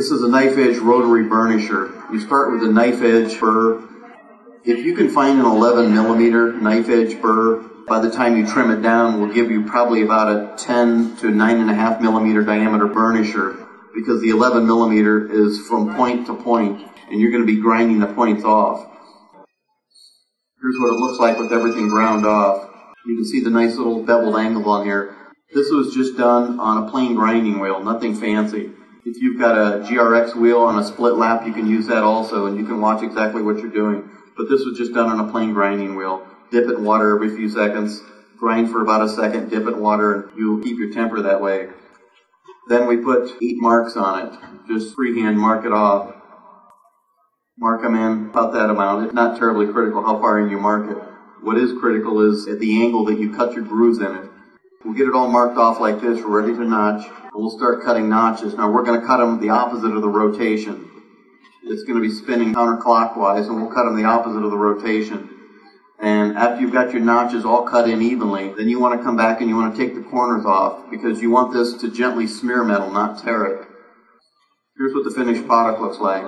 This is a knife edge rotary burnisher. You start with a knife edge burr. If you can find an 11 millimeter knife edge burr, by the time you trim it down, will give you probably about a 10 to 9.5 millimeter diameter burnisher, because the 11 millimeter is from point to point, and you're going to be grinding the points off. Here's what it looks like with everything ground off. You can see the nice little beveled angle on here. This was just done on a plain grinding wheel, nothing fancy. If you've got a GRX wheel on a split lap, you can use that also, and you can watch exactly what you're doing. But this was just done on a plain grinding wheel. Dip it in water every few seconds, grind for about a second, dip it in water, and you'll keep your temper that way. Then we put 8 marks on it. Just freehand mark it off. Mark them in about that amount. It's not terribly critical how far in you mark it. What is critical is at the angle that you cut your grooves in it. We'll get it all marked off like this. We're ready to notch. We'll start cutting notches. Now we're going to cut them the opposite of the rotation. It's going to be spinning counterclockwise, and we'll cut them the opposite of the rotation. And after you've got your notches all cut in evenly, then you want to come back and you want to take the corners off, because you want this to gently smear metal, not tear it. Here's what the finished product looks like.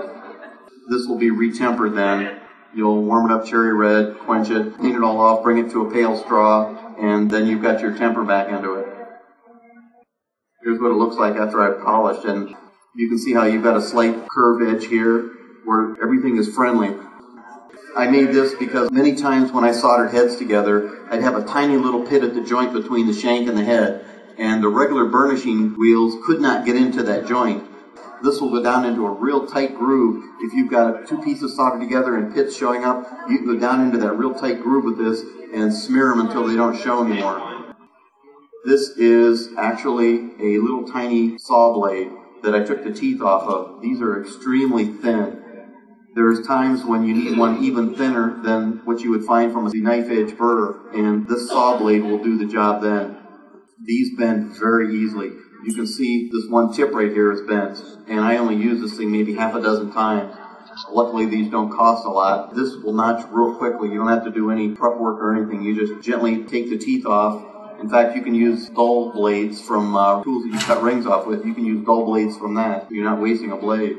This will be retempered then. You'll warm it up cherry red, quench it, clean it all off, bring it to a pale straw, and then you've got your temper back into it. Here's what it looks like after I've polished, and you can see how you've got a slight curved edge here where everything is friendly. I made this because many times when I soldered heads together, I'd have a tiny little pit at the joint between the shank and the head, and the regular burnishing wheels could not get into that joint. This will go down into a real tight groove. If you've got 2 pieces soldered together and pits showing up, you can go down into that real tight groove with this and smear them until they don't show anymore. This is actually a little tiny saw blade that I took the teeth off of. These are extremely thin. There's times when you need one even thinner than what you would find from a knife edge burr, and this saw blade will do the job then. These bend very easily. You can see this one tip right here is bent, and I only use this thing maybe half a dozen times. Luckily, these don't cost a lot. This will notch real quickly. You don't have to do any prep work or anything. You just gently take the teeth off. In fact, you can use dull blades from tools that you cut rings off with. You can use dull blades from that. You're not wasting a blade.